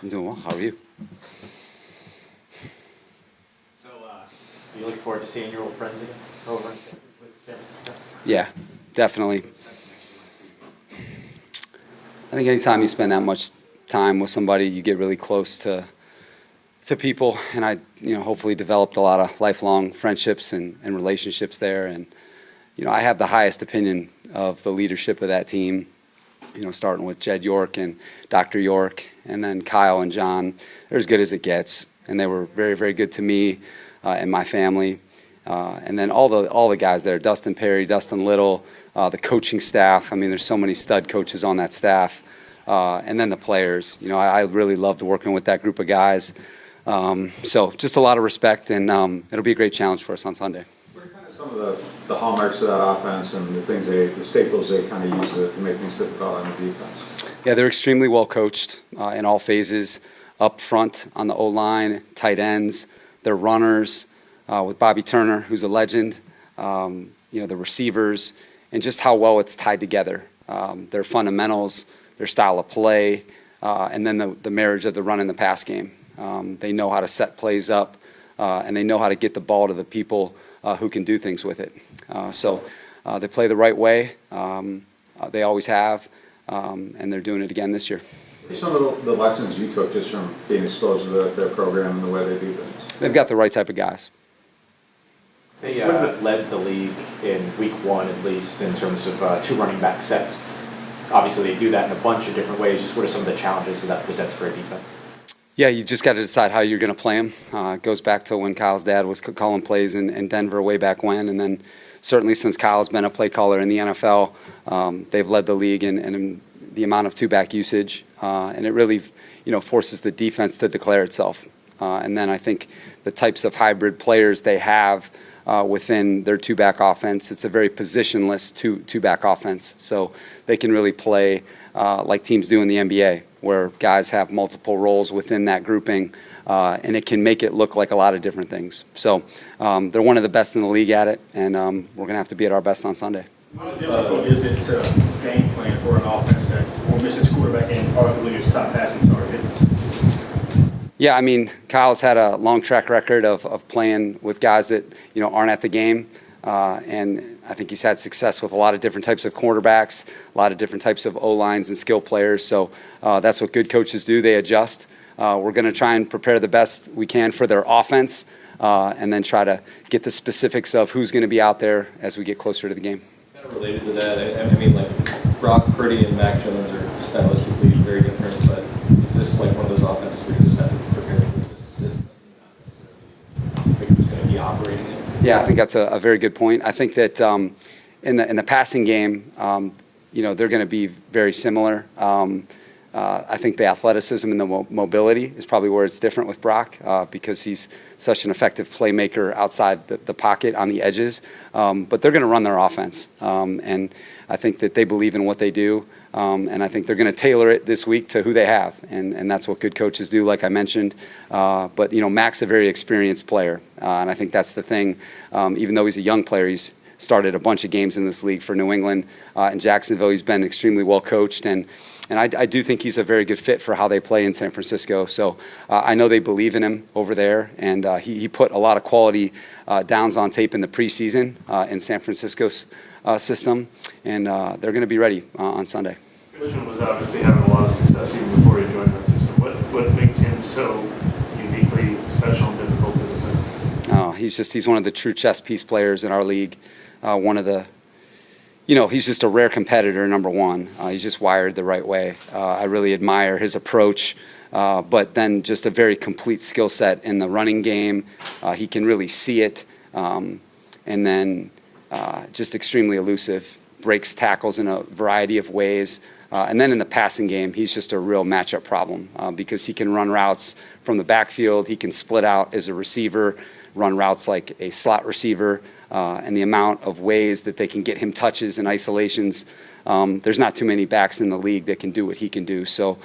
I'm doing well. How are you? So, you looking forward to seeing your old friends again over with San Francisco? Yeah, definitely. I think anytime you spend that much time with somebody, you get really close to people, and I, hopefully developed a lot of lifelong friendships and relationships there. And, I have the highest opinion of the leadership of that team, starting with Jed York and Dr. York, and then Kyle and John. They're as good as it gets, and they were very, very good to me and my family. And then all the guys there, Dustin Perry, Dustin Little, the coaching staff. I mean, there's so many stud coaches on that staff. And then the players. I really loved working with that group of guys. So just a lot of respect, and it'll be a great challenge for us on Sunday. What are kind of some of the hallmarks of that offense and the things the staples they kind of use to make things difficult on the defense? Yeah, they're extremely well coached in all phases, up front on the O-line, tight ends, their runners, with Bobby Turner, who's a legend, the receivers, and just how well it's tied together. Their fundamentals, their style of play, and then the marriage of the run and the pass game. They know how to set plays up, and they know how to get the ball to the people who can do things with it. So they play the right way. They always have, and they're doing it again this year. What are some of the lessons you took just from being exposed to their program and the way they do things? They've got the right type of guys. They led the league in week one, at least, in terms of two running back sets. Obviously, they do that in a bunch of different ways. Just what are some of the challenges that presents for a defense? Yeah, you just got to decide how you're going to play them. It goes back to when Kyle's dad was calling plays in Denver way back when, and then certainly since Kyle's been a play caller in the NFL, they've led the league in the amount of two-back usage, and it really, forces the defense to declare itself. And then I think the types of hybrid players they have within their two-back offense, it's a very positionless two-back offense. So they can really play like teams do in the NBA, where guys have multiple roles within that grouping, and it can make it look like a lot of different things. So they're one of the best in the league at it, and we're going to have to be at our best on Sunday. How difficult is it to game plan for an offense that will miss its quarterback and arguably its top passing target? Yeah, I mean, Kyle's had a long track record of playing with guys that, aren't at the game. And I think he's had success with a lot of different types of quarterbacks, a lot of different types of O-lines and skill players. So that's what good coaches do. They adjust. We're going to try and prepare the best we can for their offense, and then try to get the specifics of who's going to be out there as we get closer to the game. Kind of related to that, I mean, like Brock Purdy and Mac Jones are stylistically very different, but is this like one of those offenses where you just have to prepare for the system, not necessarily who's going to be operating it? Yeah, I think that's a very good point. I think that in the passing game, they're going to be very similar. I think the athleticism and the mobility is probably where it's different with Brock, because he's such an effective playmaker outside the pocket on the edges. But they're going to run their offense, and I think that they believe in what they do. And I think they're going to tailor it this week to who they have, and that's what good coaches do, like I mentioned. But Mac's a very experienced player, and I think that's the thing. Even though he's a young player, he's started a bunch of games in this league for New England. In Jacksonville, he's been extremely well coached, and I do think he's a very good fit for how they play in San Francisco. So I know they believe in him over there, and he put a lot of quality downs on tape in the preseason in San Francisco's system, and they're going to be ready on Sunday. Christian was obviously having a lot of success even before he joined that system. What makes him so uniquely special and difficult to defend? Oh, he's one of the true chess piece players in our league. One of the, he's just a rare competitor, number one. He's just wired the right way. I really admire his approach, but then just a very complete skill set in the running game. He can really see it, and then just extremely elusive, breaks tackles in a variety of ways. And then in the passing game, he's just a real matchup problem because he can run routes from the backfield. He can split out as a receiver, run routes like a slot receiver, and the amount of ways that they can get him touches and isolations. There's not too many backs in the league that can do what he can do. So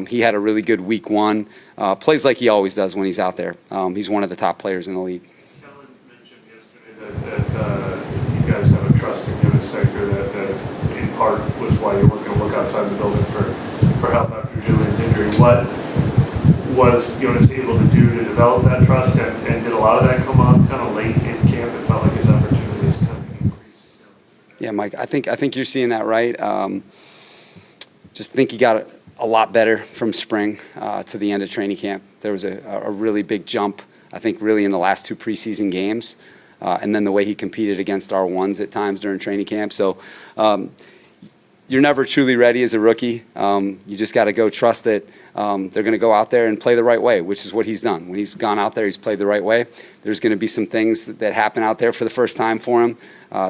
he had a really good week one. Plays like he always does when he's out there. He's one of the top players in the league. Kellen mentioned yesterday that you guys have a trust in him sector that in part was why you weren't going to look outside the building for help after Julian's injury. was Jonas able to do to develop that trust, and did a lot of that come on kind of late in camp? It felt like his opportunities kind of increased. Yeah, Mike, I think you're seeing that right. Just think he got a lot better from spring to the end of training camp. There was a really big jump, I think, really in the last 2 preseason games, and then the way he competed against R1s at times during training camp. So you're never truly ready as a rookie. You just got to go trust that they're going to go out there and play the right way, which is what he's done. When he's gone out there, he's played the right way. There's going to be some things that happen out there for the first time for him.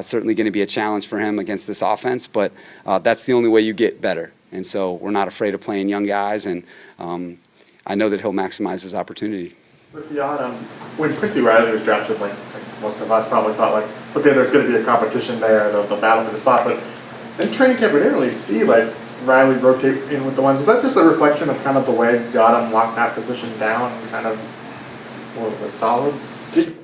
Certainly going to be a challenge for him against this offense, but that's the only way you get better. And so we're not afraid of playing young guys, and I know that he'll maximize his opportunity. With Jan, when Quincy Riley was drafted, like most of us probably thought, like, okay, there's going to be a competition there, the battle for the spot. But in training camp, we didn't really see like Riley rotate in with the ones. Was that just a reflection of kind of the way Jan locked that position down and kind of was solid?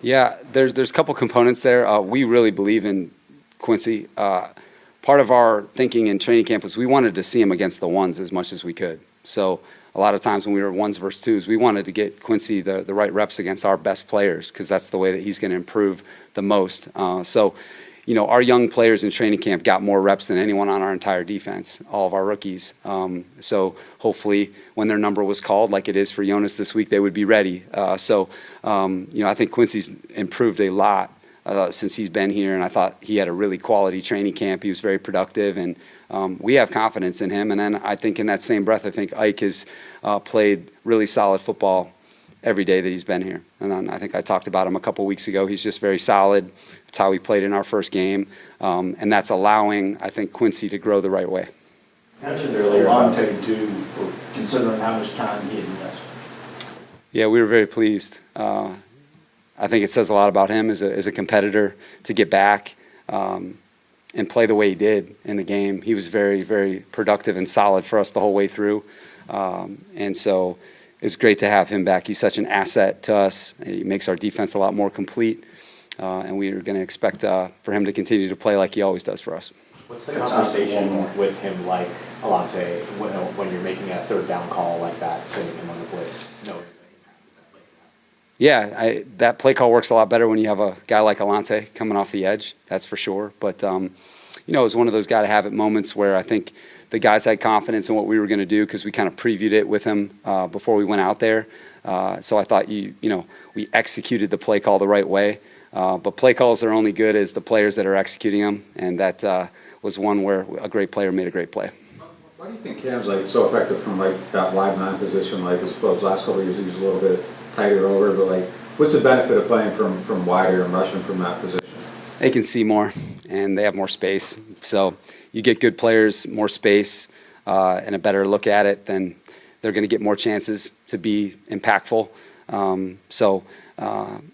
Yeah, there's a couple components there. We really believe in Quincy. Part of our thinking in training camp was we wanted to see him against the ones as much as we could. So a lot of times when we were ones versus twos, we wanted to get Quincy the right reps against our best players because that's the way that he's going to improve the most. So, you know, our young players in training camp got more reps than anyone on our entire defense, all of our rookies. So hopefully when their number was called, like it is for Jonas this week, they would be ready. You know, I think Quincy's improved a lot since he's been here, and I thought he had a really quality training camp. He was very productive, and we have confidence in him. And then I think in that same breath, I think Ike has played really solid football every day that he's been here. And then I think I talked about him a couple weeks ago. He's just very solid. That's how he played in our first game, and that's allowing, I think, Quincy to grow the right way. You mentioned earlier on taking 2, considering how much time he had missed. Yeah, we were very pleased. I think it says a lot about him as a competitor to get back and play the way he did in the game. He was very, very productive and solid for us the whole way through. And so it's great to have him back. He's such an asset to us. He makes our defense a lot more complete. And we are going to expect for him to continue to play like he always does for us. What's the conversation with him like, Alante, when you're making a third down call like that, sending him on the blitz? No. Yeah, that play call works a lot better when you have a guy like Alante coming off the edge, that's for sure. But, you know, it was one of those gotta-have-it moments where I think the guys had confidence in what we were going to do because we kind of previewed it with him before we went out there. So I thought, you know, we executed the play call the right way. But play calls are only good as the players that are executing them, and that was one where a great player made a great play. Why do you think Cam's like so effective from like that wide 9 position? Like I suppose last couple of years he was a little bit tighter over, but like what's the benefit of playing from wider and rushing from that position? They can see more and they have more space. So you get good players, more space, and a better look at it, then they're going to get more chances to be impactful.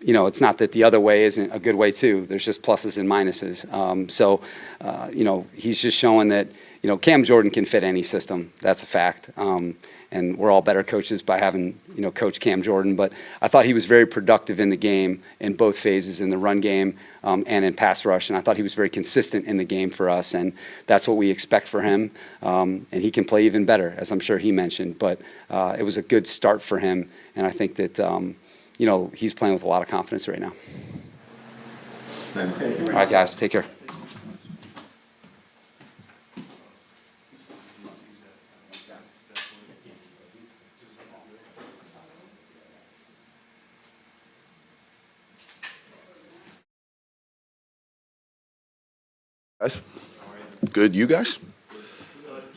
You know, it's not that the other way isn't a good way too. There's just pluses and minuses. You know, he's just showing that, you know, Cam Jordan can fit any system. That's a fact. And we're all better coaches by having, you know, Coach Cam Jordan. But I thought he was very productive in the game in both phases, in the run game and in pass rush. And I thought he was very consistent in the game for us. And that's what we expect for him. And he can play even better, as I'm sure he mentioned. But it was a good start for him. And I think that, you know, he's playing with a lot of confidence right now. All right, guys, take care. Guys? Good, you guys?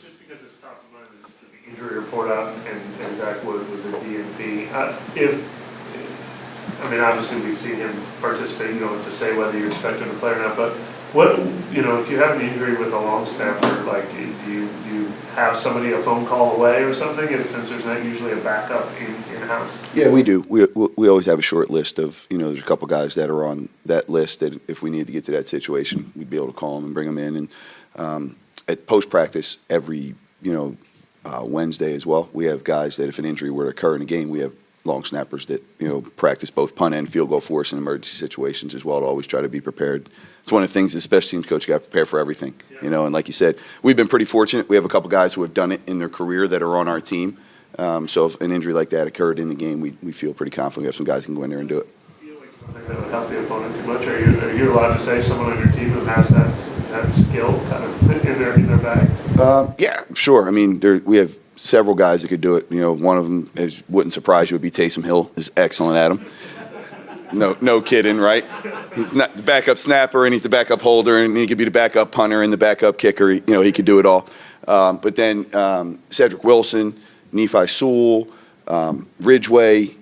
Just because it's top of mind, the injury report out and Zach Wood was a DNP. I mean, obviously we've seen him participate, you know, to say whether you expect him to play or not, but what, you know, if you have an injury with a long snapper, like, do you have somebody a phone call away or something, and since there's not usually a backup in-house? Yeah, we do. We always have a short list of, you know, there's a couple guys that are on that list that if we need to get to that situation, we'd be able to call them and bring them in. And at post-practice every, you know, Wednesday as well, we have guys that if an injury were to occur in a game, we have long snappers that, you know, practice both punt and field goal for us in emergency situations as well to always try to be prepared. It's one of the things the special teams coach got to prepare for everything, you know, and like you said, we've been pretty fortunate. We have a couple guys who have done it in their career that are on our team. So if an injury like that occurred in the game, we feel pretty confident we have some guys who can go in there and do it. Feel like something that would help the opponent too much? Are you allowed to say someone on your team who has that skill kind of in their bag? Yeah, sure. I mean, we have several guys that could do it. One of them wouldn't surprise you would be Taysom Hill. Is excellent at them. No kidding, right? He's not the backup snapper, and he's the backup holder, and he could be the backup punter and the backup kicker. He could do it all. But then Cedric Wilson, Nephi Sewell, Ridgeway,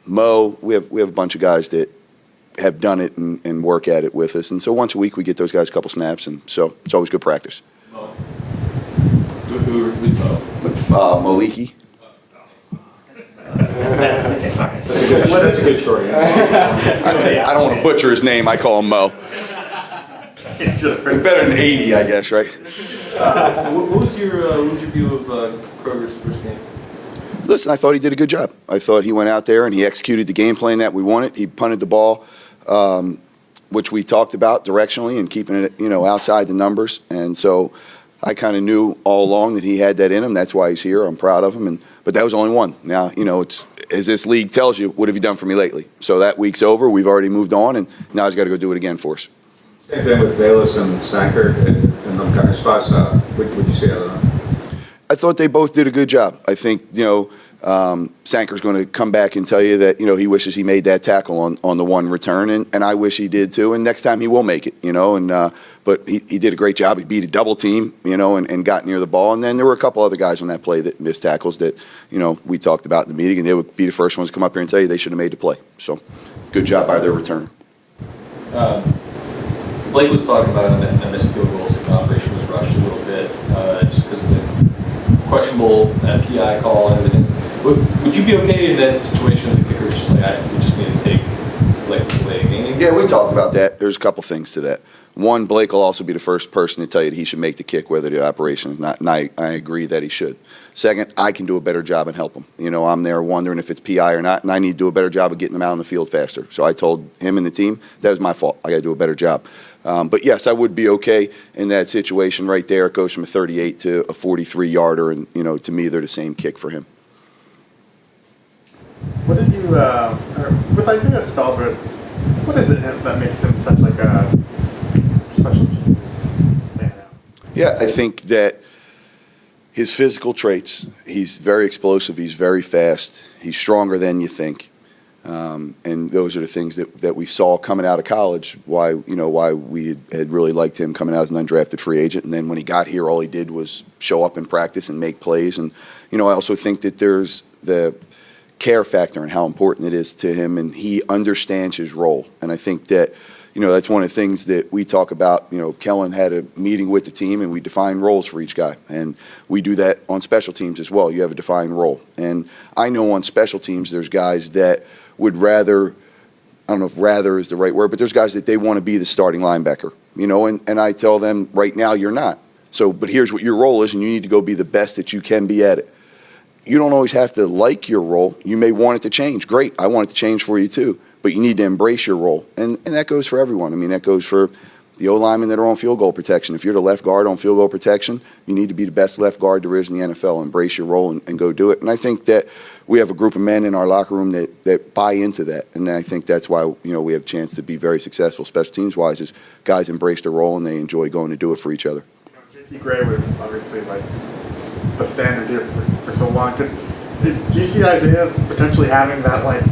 Mo. We have a bunch of guys that have done it and work at it with us. And so once a week we get those guys a couple snaps, and so it's always good practice. Who's Mo? Maliki. That's a good story. I don't want to butcher his name. I call him Mo. Better than 80, I guess, right? What was your view of Kroger's first game? Listen, I thought he did a good job. I thought he went out there and he executed the game plan that we wanted. He punted the ball, which we talked about directionally and keeping it, outside the numbers. And so I kind of knew all along that he had that in him. That's why he's here. I'm proud of him. But that was only one. Now, it's as this league tells you, what have you done for me lately? So that week's over. We've already moved on, and now he's got to go do it again for us. Same thing with Bayless and Sanker in them kind of spots. What would you say other than that? I thought they both did a good job. I think, Sanker's going to come back and tell you that, he wishes he made that tackle on the one return, and I wish he did too. And next time he will make it, but he did a great job. He beat a double team, and got near the ball. And then there were a couple other guys on that play that missed tackles that, we talked about in the meeting, and they would be the first ones to come up here and tell you they should have made the play. So good job by their returner. Blake was talking about the missed field goals and the operation was rushed a little bit, just because of the questionable PI call and everything. Would you be okay in that situation if the kicker was just like, we just need to take delay a game? Yeah, we talked about that. There's a couple things to that. One, Blake will also be the first person to tell you that he should make the kick, whether the operation is not, and I agree that he should. Second, I can do a better job and help him. I'm there wondering if it's PI or not, and I need to do a better job of getting them out on the field faster. So I told him and the team, that was my fault. I got to do a better job. But yes, I would be okay in that situation right there. It goes from a 38 to a 43-yarder, and, to me, they're the same kick for him. What did you, with Isaiah Stalbert, what is it that makes him such like a special teams standout? Yeah, I think that his physical traits, he's very explosive, he's very fast, he's stronger than you think. And those are the things that we saw coming out of college, why we had really liked him coming out as an undrafted free agent. And then when he got here, all he did was show up in practice and make plays. And, I also think that there's the care factor and how important it is to him, and he understands his role. And I think that, that's one of the things that we talk about. Kellen had a meeting with the team, and we define roles for each guy. And we do that on special teams as well. You have a defined role. And I know on special teams there's guys that would rather, I don't know if rather is the right word, but there's guys that they want to be the starting linebacker, and I tell them right now you're not. So, but here's what your role is, and you need to go be the best that you can be at it. You don't always have to like your role. You may want it to change. Great, I want it to change for you too. But you need to embrace your role. And that goes for everyone. I mean, that goes for the O-linemen that are on field goal protection. If you're the left guard on field goal protection, you need to be the best left guard there is in the NFL. Embrace your role and go do it. And I think that we have a group of men in our locker room that buy into that. And I think that's why, we have a chance to be very successful special teams-wise, is guys embrace their role and they enjoy going to do it for each other. JT Gray was obviously like the standard here for so long. Do you see Isaiah as potentially having that like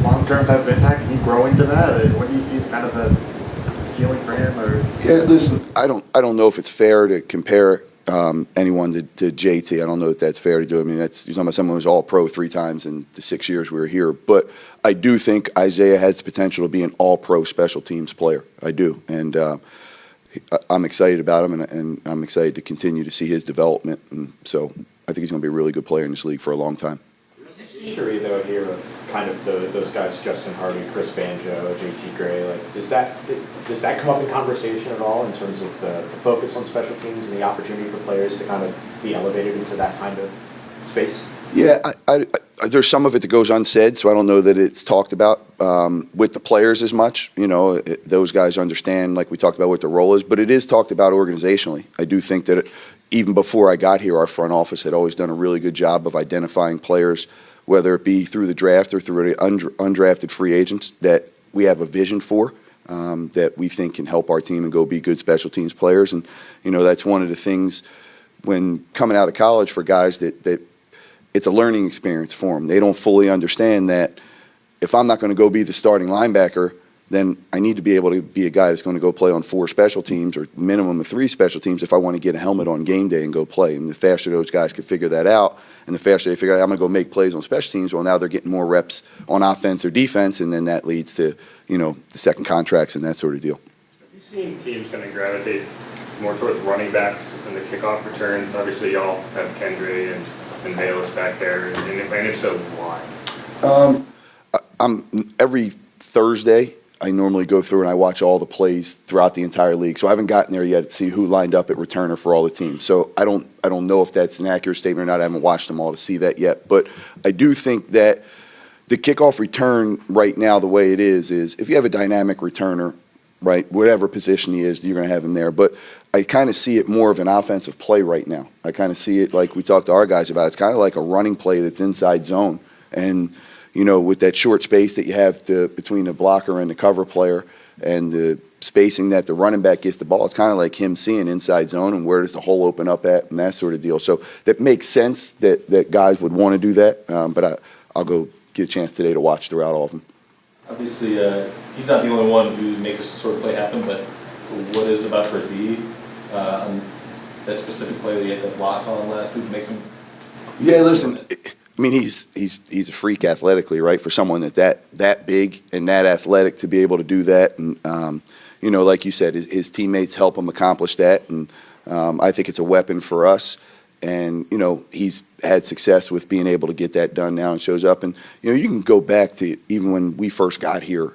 long-term type of impact? He growing to that? What do you see as kind of the ceiling for him? Or yeah, listen, I don't know if it's fair to compare anyone to JT. I don't know if that's fair to do. I mean, you're talking about someone who's all-pro 3 times in the 6 years we were here. But I do think Isaiah has the potential to be an all-pro special teams player. I do, and I'm excited about him, and I'm excited to continue to see his development. And so I think he's going to be a really good player in this league for a long time. History though here of kind of those guys, Justin Harvey, Chris Banjo, JT Gray, like does that come up in conversation at all in terms of the focus on special teams and the opportunity for players to kind of be elevated into that kind of space? Yeah, there's some of it that goes unsaid, so I don't know that it's talked about with the players as much. Those guys understand, like we talked about, what their role is, but it is talked about organizationally. I do think that even before I got here, our front office had always done a really good job of identifying players, whether it be through the draft or through the undrafted free agents that we have a vision for, that we think can help our team and go be good special teams players. And, that's one of the things when coming out of college for guys that it's a learning experience for them. They don't fully understand that if I'm not going to go be the starting linebacker, then I need to be able to be a guy that's going to go play on 4 special teams or minimum of 3 special teams if I want to get a helmet on game day and go play. And the faster those guys can figure that out, and the faster they figure out I'm going to go make plays on special teams, well, now they're getting more reps on offense or defense, and then that leads to, the second contracts and that sort of deal. Have you seen teams kind of gravitate more towards running backs and the kickoff returns? Obviously, y'all have Kendra and Bayless back there, and if so, why? I'm every Thursday, I normally go through and I watch all the plays throughout the entire league. So I haven't gotten there yet to see who lined up at returner for all the teams. So I don't know if that's an accurate statement or not. I haven't watched them all to see that yet. But I do think that the kickoff return right now, the way it is if you have a dynamic returner, right, whatever position he is, you're going to have him there. But I kind of see it more of an offensive play right now. I kind of see it like we talked to our guys about. It's kind of like a running play that's inside zone. And with that short space that you have between the blocker and the cover player and the spacing that the running back gets the ball, it's kind of like him seeing inside zone and where does the hole open up at and that sort of deal. So that makes sense that guys would want to do that, but I'll go get a chance today to watch throughout all of them. Obviously, he's not the only one who makes this sort of play happen, but what is it about Brazil on that specific play that he had that block on last week makes him? Yeah, listen. I mean, he's a freak athletically, right? For someone that big and that athletic to be able to do that, and like you said, his teammates help him accomplish that, and I think it's a weapon for us. And he's had success with being able to get that done now and shows up. And you can go back to even when we first got here.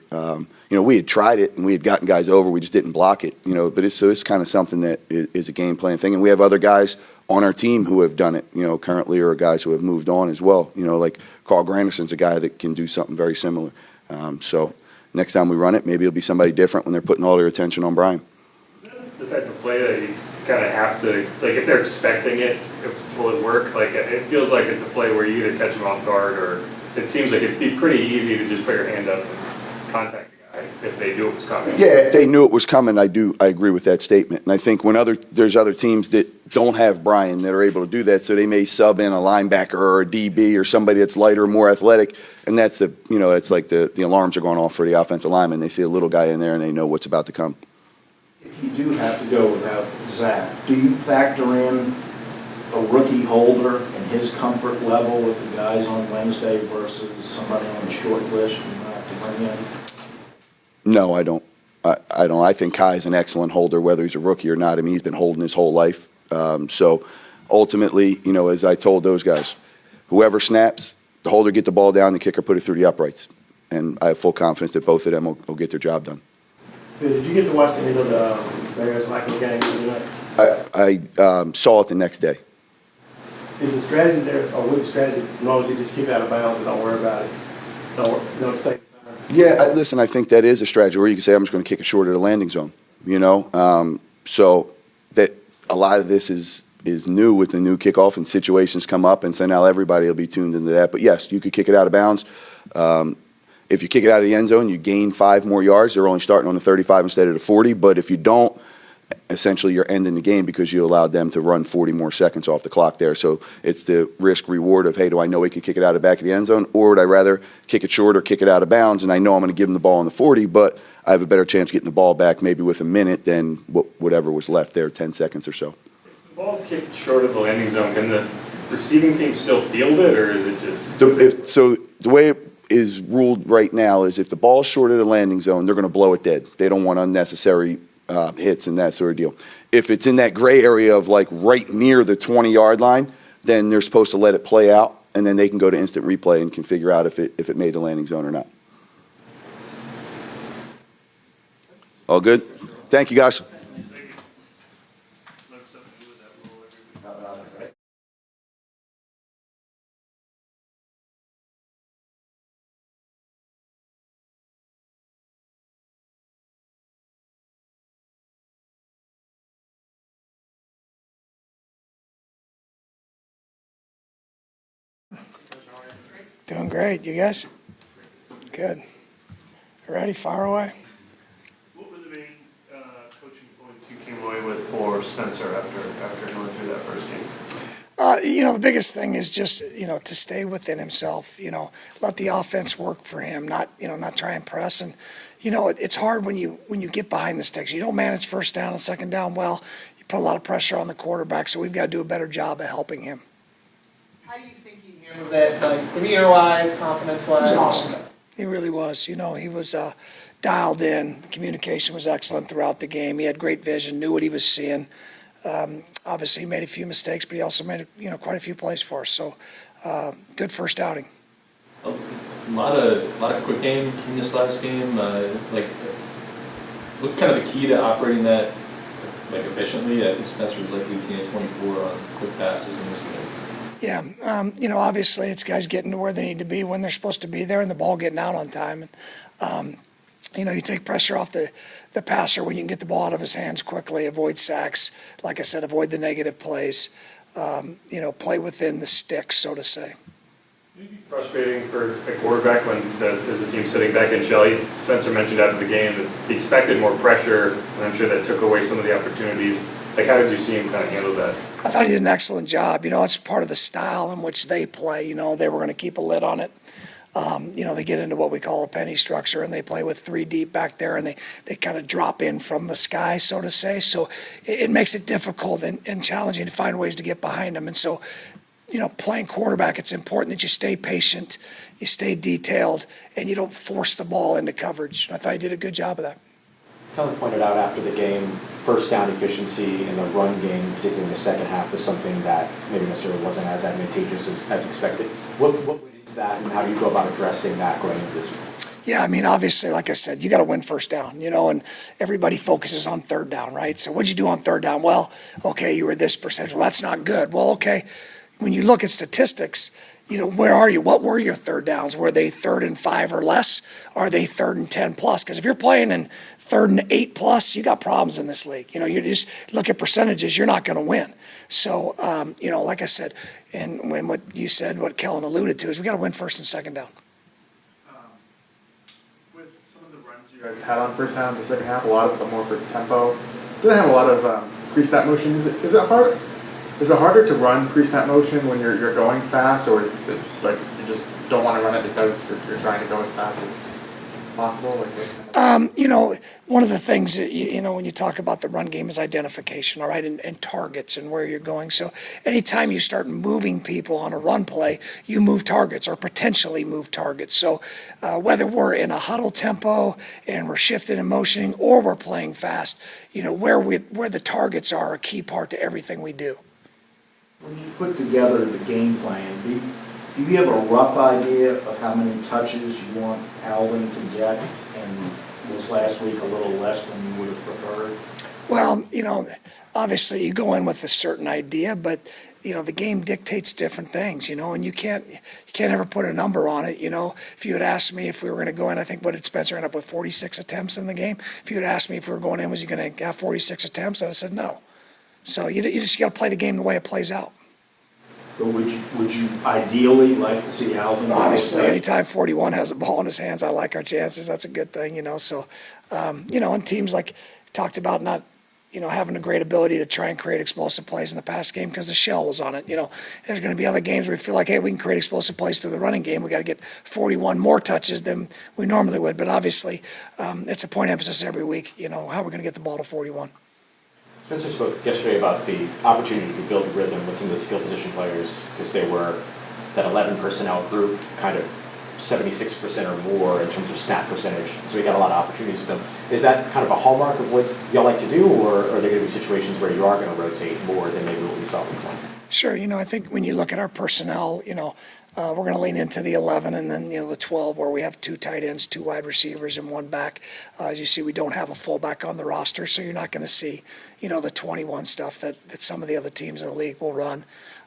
We had tried it and we had gotten guys over, we just didn't block it. But it's kind of something that is a game plan thing, and we have other guys on our team who have done it, currently, or guys who have moved on as well. Like Carl Granderson's a guy that can do something very similar. So next time we run it, maybe it'll be somebody different when they're putting all their attention on Brian. The type of play that you kind of have to, like if they're expecting it, will it work? Like it feels like it's a play where you either catch them off guard or it seems like it'd be pretty easy to just put your hand up and contact the guy if they knew it was coming. Yeah, if they knew it was coming, I agree with that statement. And I think when there's other teams that don't have Brian that are able to do that, so they may sub in a linebacker or a DB or somebody that's lighter, more athletic, and that's it's like the alarms are going off for the offensive lineman. They see a little guy in there and they know what's about to come. If you do have to go without Zach, do you factor in a rookie holder and his comfort level with the guys on Wednesday versus somebody on the short list you might have to bring in? No, I don't. I don't. I think Kai's an excellent holder, whether he's a rookie or not. I mean, he's been holding his whole life. So ultimately, as I told those guys, whoever snaps, the holder get the ball down, the kicker put it through the uprights. And I have full confidence that both of them will get their job done. Did you get to watch any of the Bears-Vikings game tonight? I saw it the next day. Is the strategy there, or with the strategy, normally just keep it out of bounds and don't worry about it? Don't say. Yeah, listen, I think that is a strategy where you can say, I'm just going to kick it short of the landing zone, So that a lot of this is new with the new kickoff, and situations come up, and so now everybody will be tuned into that. But yes, you could kick it out of bounds. If you kick it out of the end zone, you gain 5 more yards. They're only starting on the 35 instead of the 40. But if you don't, essentially you're ending the game because you allowed them to run 40 more seconds off the clock there. So it's the risk-reward of, hey, do I know we can kick it out of the back of the end zone, or would I rather kick it short or kick it out of bounds, and I know I'm going to give them the ball on the 40, but I have a better chance getting the ball back maybe with a minute than whatever was left there, 10 seconds or so. If the ball's kicked short of the landing zone, can the receiving team still field it, or is it just? The way it is ruled right now is if the ball's short of the landing zone, they're going to blow it dead. They don't want unnecessary hits and that sort of deal. If it's in that gray area of like right near the 20-yard line, then they're supposed to let it play out, and then they can go to instant replay and can figure out if it made the landing zone or not. All good? Thank you, guys. Doing great. You guys? Good. Ready? Fire away. What were the main coaching points you came away with for Spencer after going through that first game? The biggest thing is just, to stay within himself, let the offense work for him, not try and press. And, it's hard when you get behind the sticks. You don't manage first down and second down well. You put a lot of pressure on the quarterback, so we've got to do a better job of helping him. How do you think he handled that, like demeanor-wise, confidence-wise? He was awesome. He really was. He was dialed in. The communication was excellent throughout the game. He had great vision, knew what he was seeing. Obviously, he made a few mistakes, but he also made quite a few plays for us. So, good first outing. A lot of quick game in this last game. What's kind of the key to operating that efficiently? I think Spencer was 18 of 24 on quick passes in this game. Yeah, obviously it's guys getting to where they need to be when they're supposed to be there, and the ball getting out on time. And you take pressure off the passer when you can get the ball out of his hands quickly, avoid sacks, like I said, avoid the negative plays, play within the sticks, so to say. Would it be frustrating for a quarterback when there's a team sitting back in Shelley? Spencer mentioned after the game that he expected more pressure, and I'm sure that took away some of the opportunities. How did you see him kind of handle that? I thought he did an excellent job. It's part of the style in which they play. They were going to keep a lid on it. They get into what we call a penny structure, and they play with three deep back there, and they kind of drop in from the sky, so to say. So it makes it difficult and challenging to find ways to get behind them. And so, playing quarterback, it's important that you stay patient, you stay detailed, and you don't force the ball into coverage. I thought he did a good job of that. Kellen pointed out after the game, first down efficiency in the run game, particularly in the second half, was something that maybe necessarily wasn't as advantageous as expected. What went into that, and how do you go about addressing that going into this week? Yeah, obviously, like I said, you got to win first down, and everybody focuses on third down, right? So what'd you do on third down? Well, okay, you were this percentage. Well, that's not good. Well, okay, when you look at statistics, where are you? What were your third downs? Were they 3rd and 5 or less? Are they 3rd and 10 plus? Because if you're playing in 3rd and 8 plus, you got problems in this league. You just look at percentages, you're not going to win. So, like I said, and when what you said, what Kellen alluded to, is we got to win first and second down. With some of the runs you guys had on first down in the second half, a lot of them more for tempo. Didn't have a lot of pre-snap motion. Is it hard? Is it harder to run pre-snap motion when you're going fast, or is it you just don't want to run it because you're trying to go as fast as possible? One of the things that, when you talk about the run game is identification, all right, and targets and where you're going. So anytime you start moving people on a run play, you move targets or potentially move targets. So whether we're in a huddle tempo and we're shifting and motioning, or we're playing fast, where the targets are a key part to everything we do. When you put together the game plan, do you have a rough idea of how many touches you want Alvin to get? And was last week a little less than you would have preferred? Well, obviously you go in with a certain idea, but the game dictates different things, and you can't ever put a number on it. If you had asked me if we were going to go in, I think, what did Spencer end up with, 46 attempts in the game? If you had asked me if we were going in, was he going to have 46 attempts? I'd have said no. So you just got to play the game the way it plays out. But would you ideally like to see Alvin? Obviously, anytime 41 has a ball in his hands, I like our chances. That's a good thing, So, and teams like talked about not, having a great ability to try and create explosive plays in the pass game because the shell was on it. There's going to be other games where we feel like, hey, we can create explosive plays through the running game. We got to get 41 more touches than we normally would. But obviously, it's a point of emphasis every week. How we're going to get the ball to 41. Spencer spoke yesterday about the opportunity to build rhythm with some of the skill position players because they were that 11 personnel group, kind of 76% or more in terms of snap percentage. So we got a lot of opportunities with them. Is that kind of a hallmark of what y'all like to do, or are there going to be situations where you are going to rotate more than maybe what we saw week one? Sure. I think when you look at our personnel, we're going to lean into the 11 and then, the 12 where we have 2 tight ends, 2 wide receivers, and 1 back. As you see, we don't have a fullback on the roster, so you're not going to see, the 21 stuff that some of the other teams in the league will run.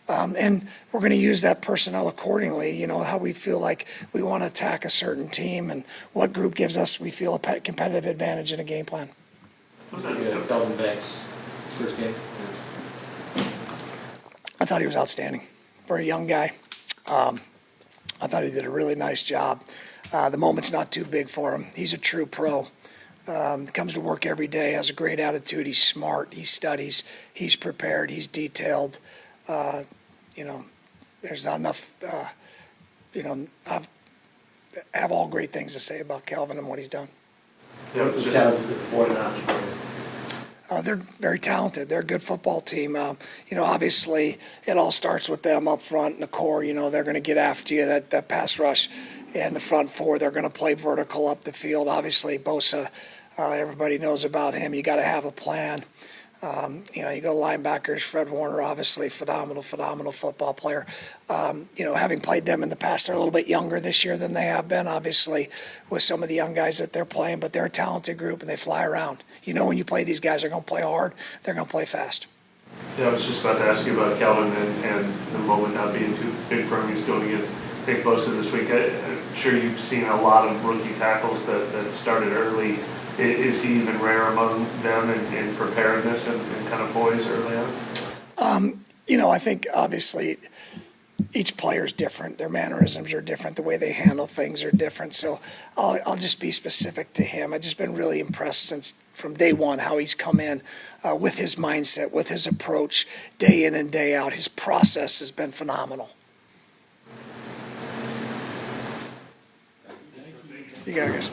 And we're going to use that personnel accordingly, how we feel like we want to attack a certain team and what group gives us, we feel, a competitive advantage in a game plan. Dalvin Banks, his first game. I thought he was outstanding for a young guy. I thought he did a really nice job. The moment's not too big for him. He's a true pro. Comes to work every day, has a great attitude. He's smart. He studies. He's prepared. He's detailed. There's not enough. I have all great things to say about Kelvin and what he's done. Yeah, What's the just- challenges that the 49ers bring? They're very talented. They're a good football team. Obviously, it all starts with them up front in the core. They're going to get after you, that pass rush and the front four. They're going to play vertical up the field. Obviously, Bosa, everybody knows about him. You got to have a plan. You go linebackers, Fred Warner, obviously phenomenal football player. Having played them in the past, they're a little bit younger this year than they have been, obviously, with some of the young guys that they're playing, but they're a talented group and they fly around. When you play these guys, they're going to play hard, they're going to play fast. Yeah, I was just about to ask you about Calvin and the moment not being too big for him. He's going against Nick Bosa this week. I'm sure you've seen a lot of rookie tackles that started early. Is he even rare among them in preparedness and kind of poise early on? I think obviously each player is different. Their mannerisms are different. The way they handle things are different. So I'll just be specific to him. I've just been really impressed since from day one how he's come in with his mindset, with his approach, day in and day out. His process has been phenomenal. You got it, guys.